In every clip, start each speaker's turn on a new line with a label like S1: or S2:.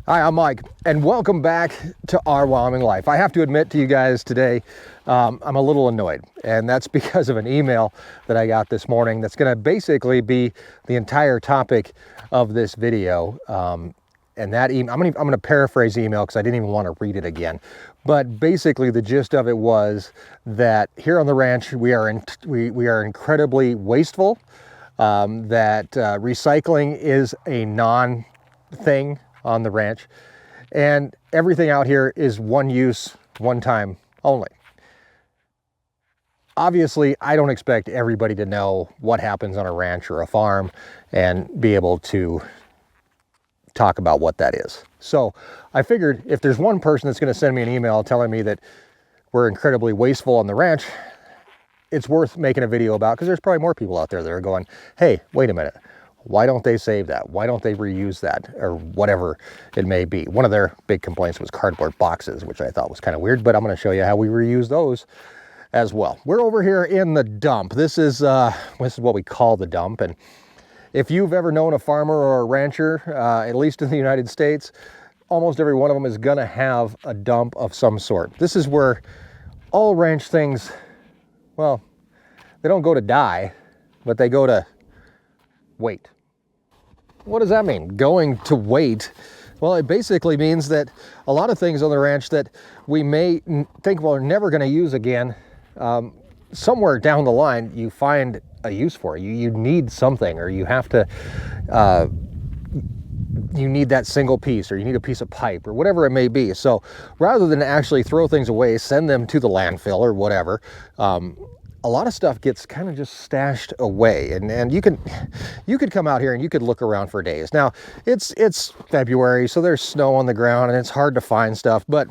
S1: Hi, I'm Mike, and welcome back to Our Wyoming Life. I have to admit to you guys today, I'm a little annoyed, and that's because of an email that I got this morning that's going to basically be the entire topic of this video. And that email, I'm going to paraphrase the email because I didn't even want to read it again. But basically, the gist of it was that here on the ranch, we are incredibly wasteful. That recycling is a non-thing on the ranch, and everything out here is one use, one time only. Obviously, I don't expect everybody to know what happens on a ranch or a farm and be able to talk about what that is. So I figured if there's one person that's going to send me an email telling me that we're incredibly wasteful on the ranch, it's worth making a video about, because there's probably more people out there that are going, hey, wait a minute. Why don't they save that? Why don't they reuse that? Or whatever it may be. One of their big complaints was cardboard boxes, which I thought was kind of weird, but I'm going to show you how we reuse those as well. We're over here in the dump. This is what we call the dump. And if you've ever known a farmer or a rancher, at least in the United States, almost every one of them is going to have a dump of some sort. This is where all ranch things, well, they don't go to die, but they go to wait. What does that mean? Going to wait? Well, it basically means that a lot of things on the ranch that we may think we're never going to use again, somewhere down the line, you find a use for it. You need something, or you have to, you need that single piece, or you need a piece of pipe, or whatever it may be. So rather than actually throw things away, send them to the landfill or whatever, a lot of stuff gets kind of just stashed away, and you could come out here and you could look around for days. Now it's February, so there's snow on the ground and it's hard to find stuff, but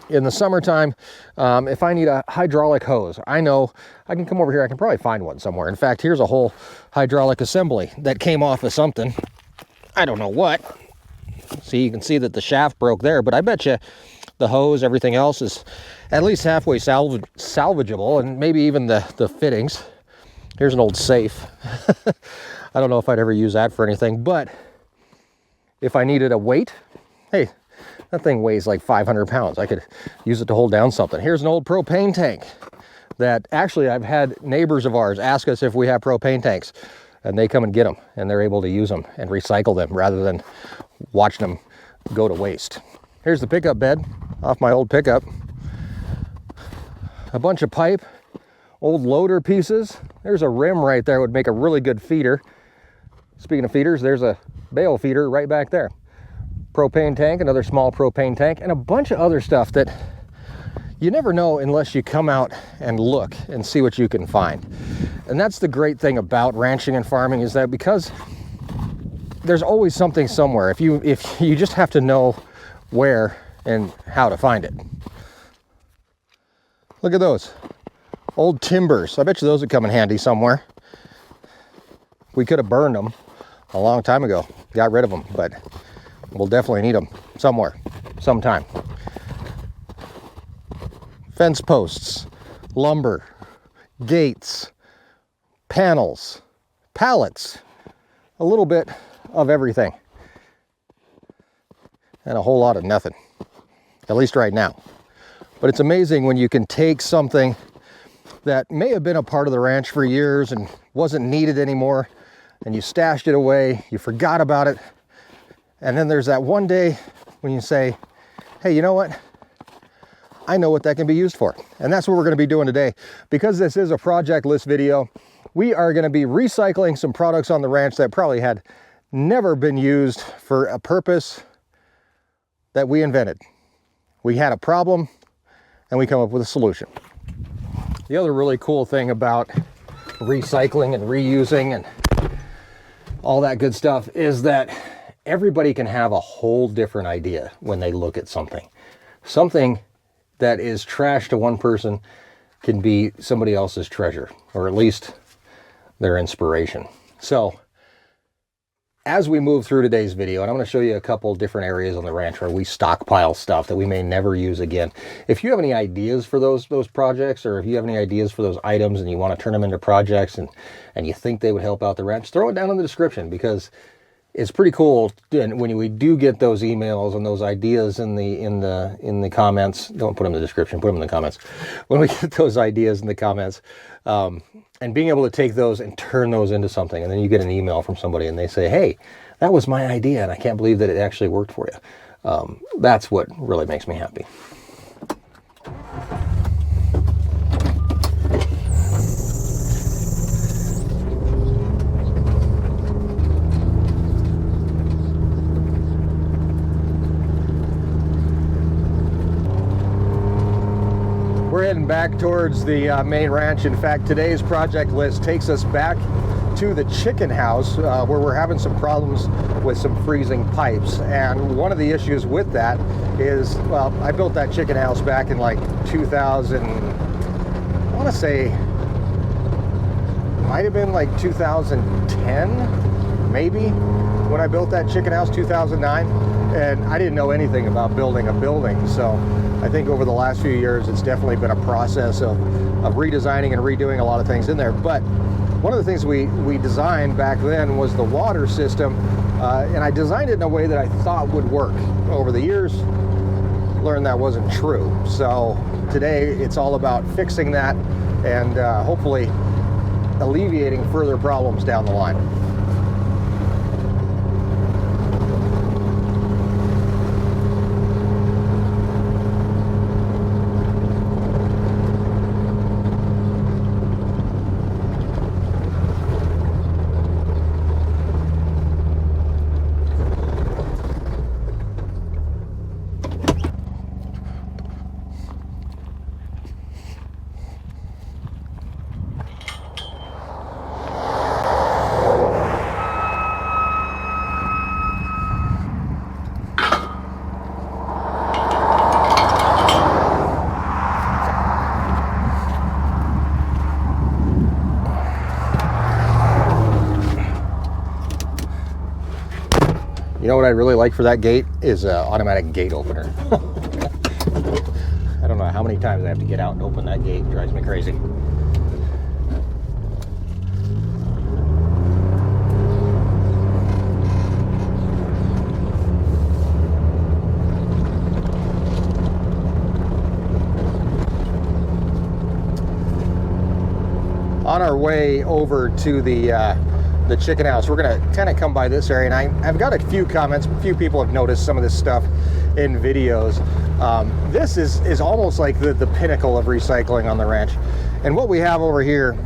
S1: in the summertime, if I need a hydraulic hose, I know I can come over here. I can probably find one somewhere. In fact, here's a whole hydraulic assembly that came off of something. I don't know what. See, you can see that the shaft broke there, but I bet you the hose, everything else is at least halfway salvageable, and maybe even the fittings. Here's an old safe. I don't know if I'd ever use that for anything, but if I needed a weight, hey, that thing weighs like 500 pounds. I could use it to hold down something. Here's an old propane tank that actually I've had neighbors of ours ask us if we have propane tanks, and they come and get them, and they're able to use them and recycle them rather than watching them go to waste. Here's the pickup bed off my old pickup. A bunch of pipe, old loader pieces. There's a rim right there, would make a really good feeder. Speaking of feeders, there's a bale feeder right back there. Propane tank, another small propane tank, and a bunch of other stuff that you never know unless you come out and look and see what you can find. And that's the great thing about ranching and farming, is that because there's always something somewhere. If you just have to know where and how to find it. Look at those old timbers. I bet you those would come in handy somewhere. We could have burned them a long time ago, got rid of them, but we'll definitely need them somewhere, sometime. Fence posts, lumber, gates, panels, pallets, a little bit of everything. And a whole lot of nothing, at least right now. But it's amazing when you can take something that may have been a part of the ranch for years and wasn't needed anymore, and you stashed it away, you forgot about it, and then there's that one day when you say, hey, you know what? I know what that can be used for. And that's what we're going to be doing today. Because this is a project list video, we are going to be recycling some products on the ranch that probably had never been used for a purpose that we invented. We had a problem and we come up with a solution. The other really cool thing about recycling and reusing and all that good stuff is that everybody can have a whole different idea when they look at something. Something that is trash to one person can be somebody else's treasure, or at least their inspiration. So as we move through today's video, and I'm going to show you a couple different areas on the ranch where we stockpile stuff that we may never use again. If you have any ideas for those projects, or if you have any ideas for those items and you want to turn them into projects and you think they would help out the ranch, throw it down in the description, because it's pretty cool. And when we do get those emails and those ideas in the comments, don't put them in the description, put them in the comments. When we get those ideas in the comments, and being able to take those and turn those into something, and then you get an email from somebody and they say, hey, that was my idea and I can't believe that it actually worked for you. That's what really makes me happy. We're heading back towards the main ranch. In fact, today's project list takes us back to the chicken house where we're having some problems with some freezing pipes. And one of the issues with that is, well, I built that chicken house back in like 2000, I want to say, might have been like 2010, maybe, when I built that chicken house, 2009. And I didn't know anything about building a building. So I think over the last few years, it's definitely been a process of redesigning and redoing a lot of things in there. But one of the things we designed back then was the water system, and I designed it in a way that I thought would work. Over the years, learned that wasn't true. So today, it's all about fixing that and hopefully alleviating further problems down the line. You know what I'd really like for that gate is an automatic gate opener. I don't know how many times I have to get out and open that gate. It drives me crazy. On our way over to the chicken house, we're gonna kind of come by this area, and I've got a few comments. A few people have noticed some of this stuff in videos. This is almost like the pinnacle of recycling on the ranch. And what we have over here,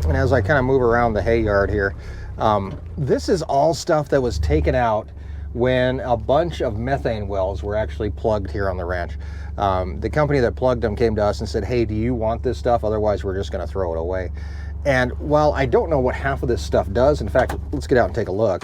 S1: and as I kind of move around the hay yard here, this is all stuff that was taken out when a bunch of methane wells were actually plugged here on the ranch. The company that plugged them came to us and said, hey, do you want this stuff? Otherwise, we're just gonna throw it away. And while I don't know what half of this stuff does, in fact, let's get out and take a look.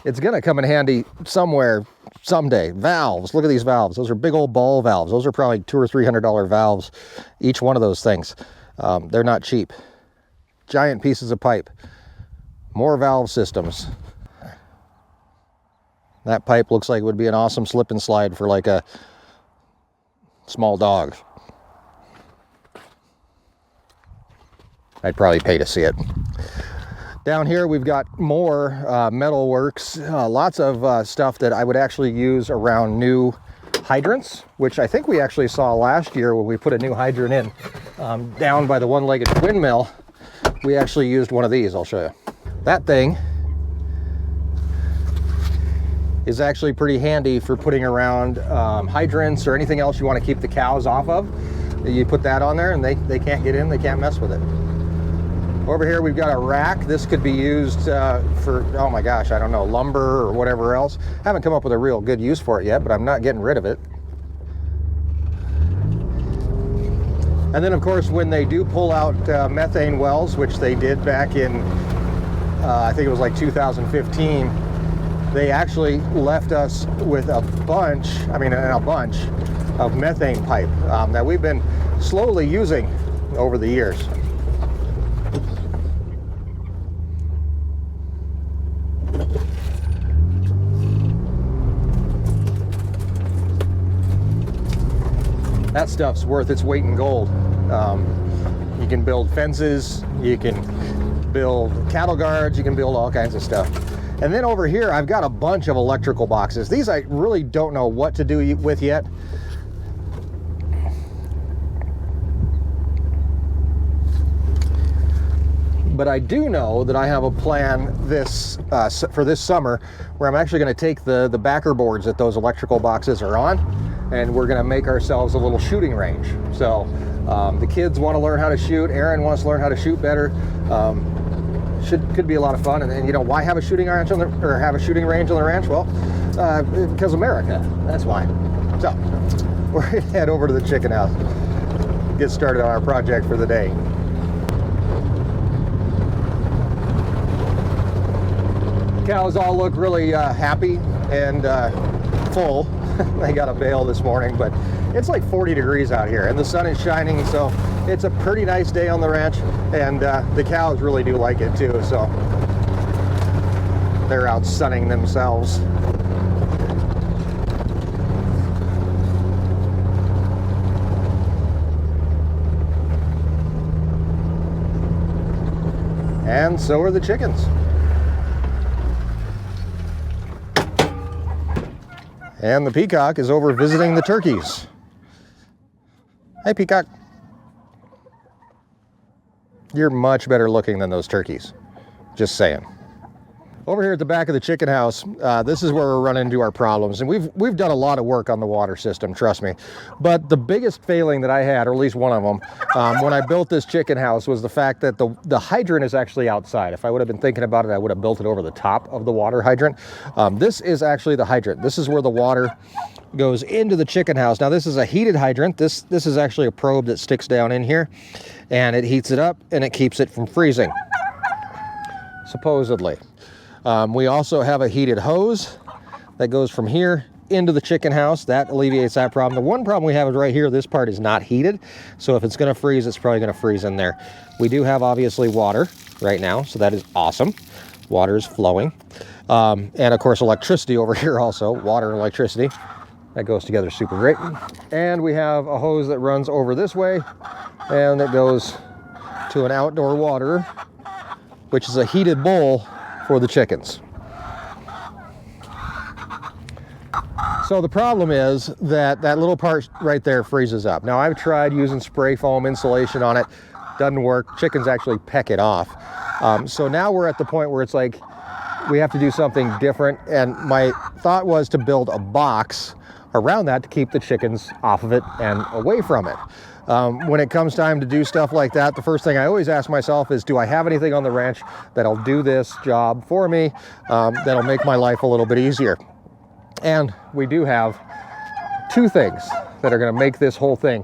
S1: It's gonna come in handy somewhere, someday. Valves, look at these valves. Those are big old ball valves. Those are probably $200 or $300 valves, each one of those things. They're not cheap. Giant pieces of pipe. More valve systems. That pipe looks like it would be an awesome slip and slide for like a small dog. I'd probably pay to see it. Down here we've got more metal works, lots of stuff that I would actually use around new hydrants, which I think we actually saw last year when we put a new hydrant in down by the one-legged twin mill. We actually used one of these. I'll show you. That thing is actually pretty handy for putting around hydrants or anything else you want to keep the cows off of. You put that on there and they can't get in, they can't mess with it. Over here we've got a rack. This could be used for, oh my gosh, I don't know, lumber or whatever else. Haven't come up with a real good use for it yet, but I'm not getting rid of it. And then of course when they do pull out methane wells, which they did back in I think it was like 2015, they actually left us with a bunch of methane pipe that we've been slowly using over the years. that stuff's worth its weight in gold. You can build fences, you can build cattle guards, you can build all kinds of stuff. And then over here, I've got a bunch of electrical boxes. These I really don't know what to do with yet. But I do know that I have a plan for this summer where I'm actually going to take the backer boards that those electrical boxes are on, and we're going to make ourselves a little shooting range. So the kids want to learn how to shoot. Erin wants to learn how to shoot better. Could be a lot of fun. And you know, why have a shooting range on have a shooting range on the ranch? Well, because America. That's why. So we're going to head over to the chicken house, get started on our project for the day. Cows all look really happy and full. They got a bale this morning, but it's like 40 degrees out here and the sun is shining, so it's a pretty nice day on the ranch, and the cows really do like it too, so they're out sunning themselves. And so are the chickens. And the peacock is over visiting the turkeys. Hey, peacock. You're much better looking than those turkeys. Just saying. Over here at the back of the chicken house, this is where we're running into our problems. And we've done a lot of work on the water system, trust me. But the biggest failing that I had, or at least one of them, when I built this chicken house was the fact that the hydrant is actually outside. If I would have been thinking about it, I would have built it over the top of the water hydrant. This is actually the hydrant. This is where the water goes into the chicken house. Now this is a heated hydrant. This is actually a probe that sticks down in here, and it heats it up and it keeps it from freezing, supposedly. We also have a heated hose that goes from here into the chicken house. That alleviates that problem. The one problem we have is right here, this part is not heated. So if it's gonna freeze, it's probably gonna freeze in there. We do have obviously water right now, so that is awesome. Water is flowing. And of course electricity over here also, water and electricity. That goes together super great. And we have a hose that runs over this way, and it goes to an outdoor water, which is a heated bowl for the chickens. So the problem is that little part right there freezes up. Now I've tried using spray foam insulation on it, doesn't work. Chickens actually peck it off. So now we're at the point where it's like we have to do something different, and my thought was to build a box around that to keep the chickens off of it and away from it. When it comes time to do stuff like that, the first thing I always ask myself is, do I have anything on the ranch that'll do this job for me, that'll make my life a little bit easier? And we do have two things that are going to make this whole thing,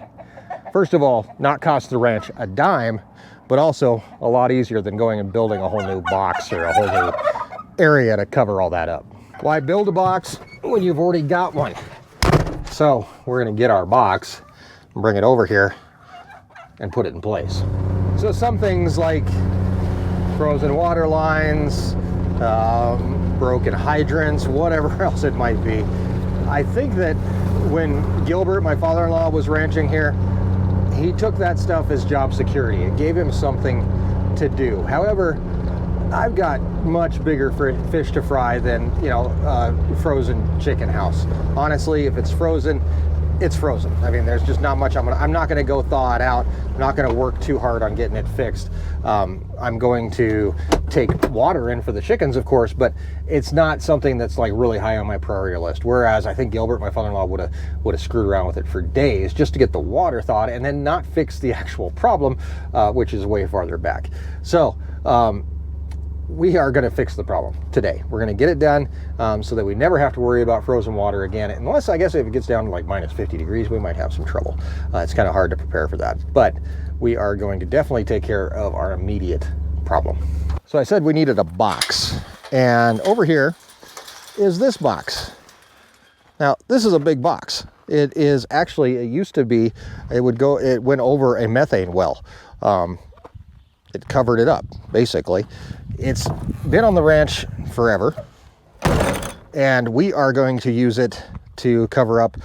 S1: first of all, not cost the ranch a dime, but also a lot easier than going and building a whole new box or a whole new area to cover all that up. Why build a box when you've already got one? So we're going to get our box, bring it over here and put it in place. So some things like frozen water lines, broken hydrants, whatever else it might be. I think that when Gilbert, my father-in-law, was ranching here, he took that stuff as job security. It gave him something to do. However, I've got much bigger fish to fry than, frozen chicken house. Honestly, if it's frozen, it's frozen. I mean, there's just not much. I'm not gonna go thaw it out. I'm not gonna work too hard on getting it fixed. I'm going to take water in for the chickens, of course, but it's not something that's like really high on my priority list. Whereas I think Gilbert, my father-in-law, would have screwed around with it for days just to get the water thawed and then not fix the actual problem, which is way farther back. So we are going to fix the problem today. We're going to get it done so that we never have to worry about frozen water again. Unless, I guess, if it gets down to like minus 50 degrees, we might have some trouble. It's kind of hard to prepare for that. But we are going to definitely take care of our immediate problem. So I said we needed a box. And over here is this box. Now, this is a big box. It is actually, it used to be, it went over a methane well. It covered it up, basically. It's been on the ranch forever, and we are going to use it to cover up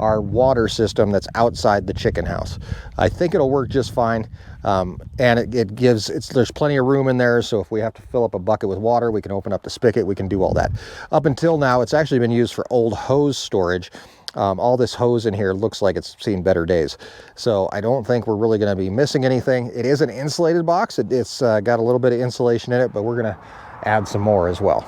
S1: our water system that's outside the chicken house. I think it'll work just fine. And there's plenty of room in there, so if we have to fill up a bucket with water, we can open up the spigot, we can do all that. Up until now, it's actually been used for old hose storage. All this hose in here looks like it's seen better days. So I don't think we're really gonna be missing anything. It is an insulated box. It's got a little bit of insulation in it, but we're gonna add some more as well.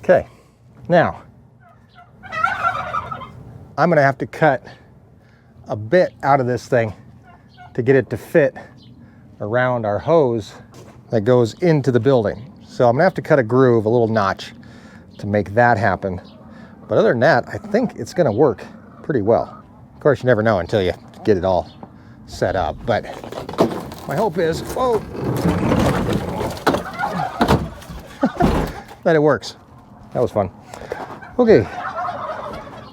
S1: Okay, now I'm gonna have to cut a bit out of this thing to get it to fit around our hose that goes into the building. So I'm gonna have to cut a groove, a little notch, to make that happen. But other than that, I think it's gonna work pretty well. Of course, you never know until you get it all set up, but my hope is, whoa, that it works. That was fun. Okay,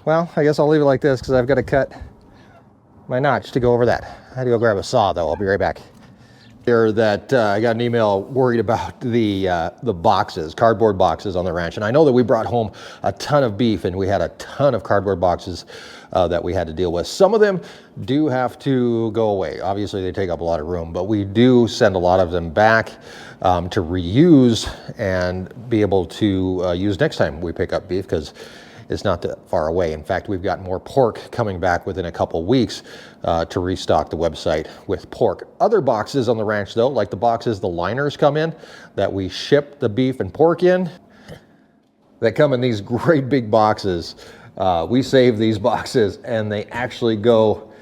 S1: well, I guess I'll leave it like this because I've got to cut my notch to go over that. I had to go grab a saw though. I'll be right back. There that I got an email worried about the boxes, cardboard boxes on the ranch. And I know that we brought home a ton of beef and we had a ton of cardboard boxes that we had to deal with. Some of them do have to go away. Obviously they take up a lot of room, but we do send a lot of them back to reuse and be able to use next time we pick up beef, because it's not that far away. In fact, we've got more pork coming back within a couple weeks to restock the website with pork. Other boxes on the ranch though, like the boxes the liners come in that we ship the beef and pork in, that come in these great big boxes. We save these boxes and they actually go,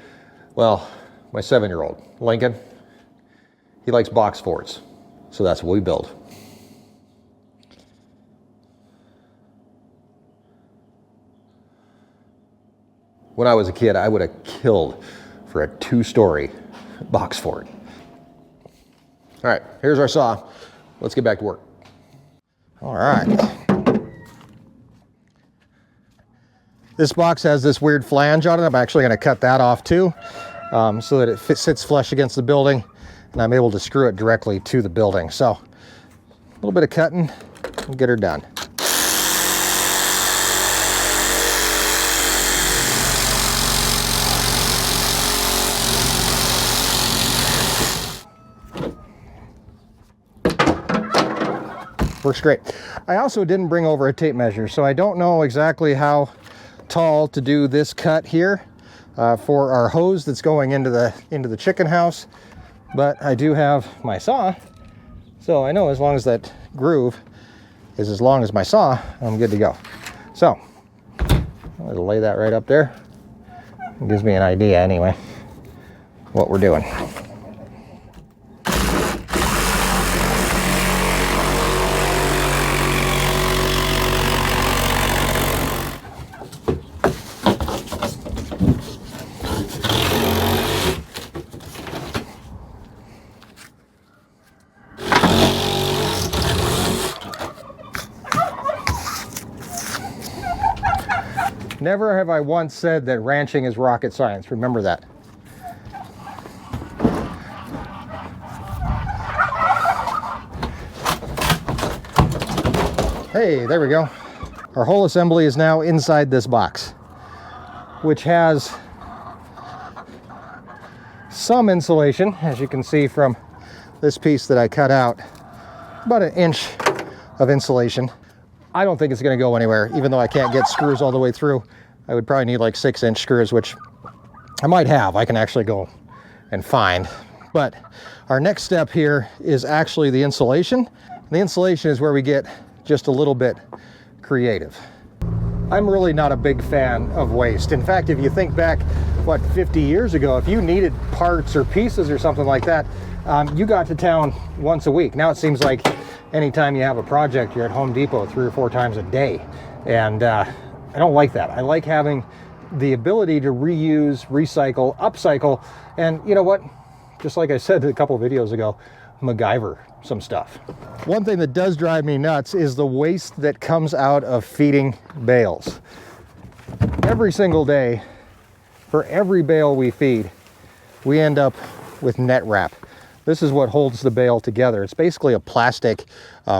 S1: well, my 7-year-old, Lincoln, he likes box forts. So that's what we build. When I was a kid, I would have killed for a 2-story box fort. All right, here's our saw. Let's get back to work. All right. This box has this weird flange on it. I'm actually gonna cut that off too, so that it sits flush against the building and I'm able to screw it directly to the building. So a little bit of cutting and get her done. Works great. I also didn't bring over a tape measure, so I don't know exactly how tall to do this cut here for our hose that's going into the chicken house, but I do have my saw, so I know as long as that groove is as long as my saw, I'm good to go. So I'm going to lay that right up there. It gives me an idea anyway what we're doing. Never have I once said that ranching is rocket science. Remember that. Hey, there we go. Our whole assembly is now inside this box, which has some insulation, as you can see from this piece that I cut out. About 1 inch of insulation. I don't think it's going to go anywhere, even though I can't get screws all the way through. I would probably need like 6-inch screws, which I might have. I can actually go and find. But our next step here is actually the insulation. The insulation is where we get just a little bit creative. I'm really not a big fan of waste. In fact, if you think back, what, 50 years ago, if you needed parts or pieces or something like that, you got to town once a week. Now it seems like anytime you have a project, you're at Home Depot 3 or 4 times a day. And I don't like that. I like having the ability to reuse, recycle, upcycle, and you know what? Just like I said a couple of videos ago, MacGyver some stuff. One thing that does drive me nuts is the waste that comes out of feeding bales. Every single day, for every bale we feed, we end up with net wrap. This is what holds the bale together. It's basically a plastic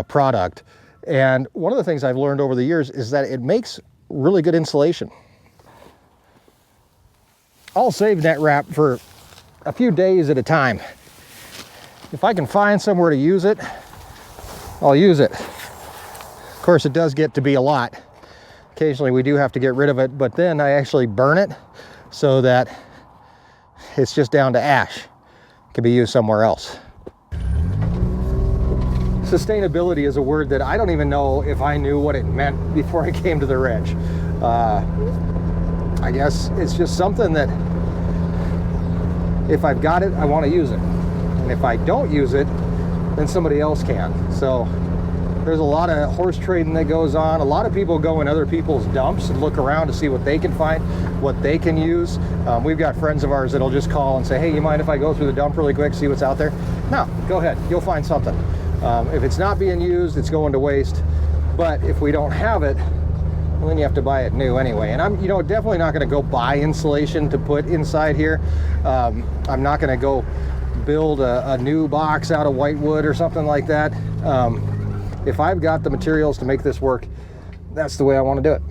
S1: product. And one of the things I've learned over the years is that it makes really good insulation. I'll save net wrap for a few days at a time. If I can find somewhere to use it, I'll use it. Of course, it does get to be a lot. Occasionally we do have to get rid of it, but then I actually burn it so that it's just down to ash. It can be used somewhere else. Sustainability is a word that I don't even know if I knew what it meant before I came to the ranch. I guess it's just something that if I've got it, I want to use it. And if I don't use it, then somebody else can. So there's a lot of horse trading that goes on. A lot of people go in other people's dumps and look around to see what they can find, what they can use. We've got friends of ours that'll just call and say, hey, you mind if I go through the dump really quick, see what's out there? No, go ahead, you'll find something. If it's not being used, it's going to waste. But if we don't have it, well, then you have to buy it new anyway. And I'm, definitely not going to go buy insulation to put inside here. I'm not going to go build a new box out of whitewood or something like that. If I've got the materials to make this work, that's the way I want to do it.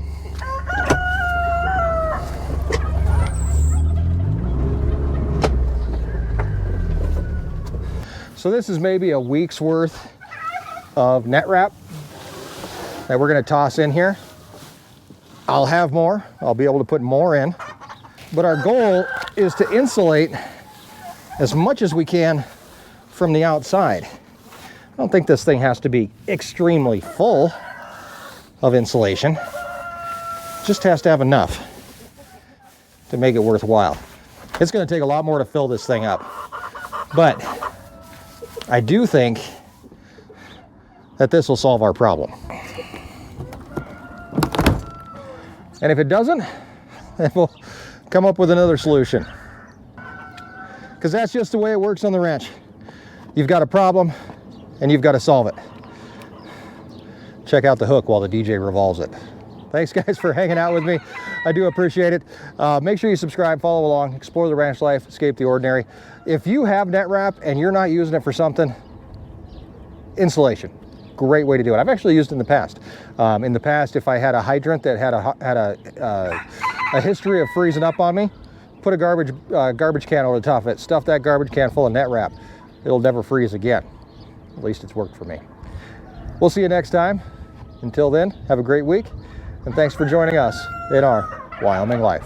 S1: So this is maybe a week's worth of net wrap that we're going to toss in here. I'll have more. I'll be able to put more in. But our goal is to insulate as much as we can from the outside. I don't think this thing has to be extremely full of insulation. It just has to have enough to make it worthwhile. It's going to take a lot more to fill this thing up. But I do think that this will solve our problem. And if it doesn't, then we'll come up with another solution. Because that's just the way it works on the ranch. You've got a problem and you've got to solve it. Check out the hook while the DJ revolves it. Thanks guys for hanging out with me. I do appreciate it. Make sure you subscribe, follow along, explore the ranch life, escape the ordinary. If you have net wrap and you're not using it for something, insulation. Great way to do it. I've actually used it in the past. In the past, if I had a hydrant that had a history of freezing up on me, put a garbage can over the top of it, stuff that garbage can full of net wrap. It'll never freeze again. At least it's worked for me. We'll see you next time. Until then, have a great week, and thanks for joining us in Our Wyoming Life.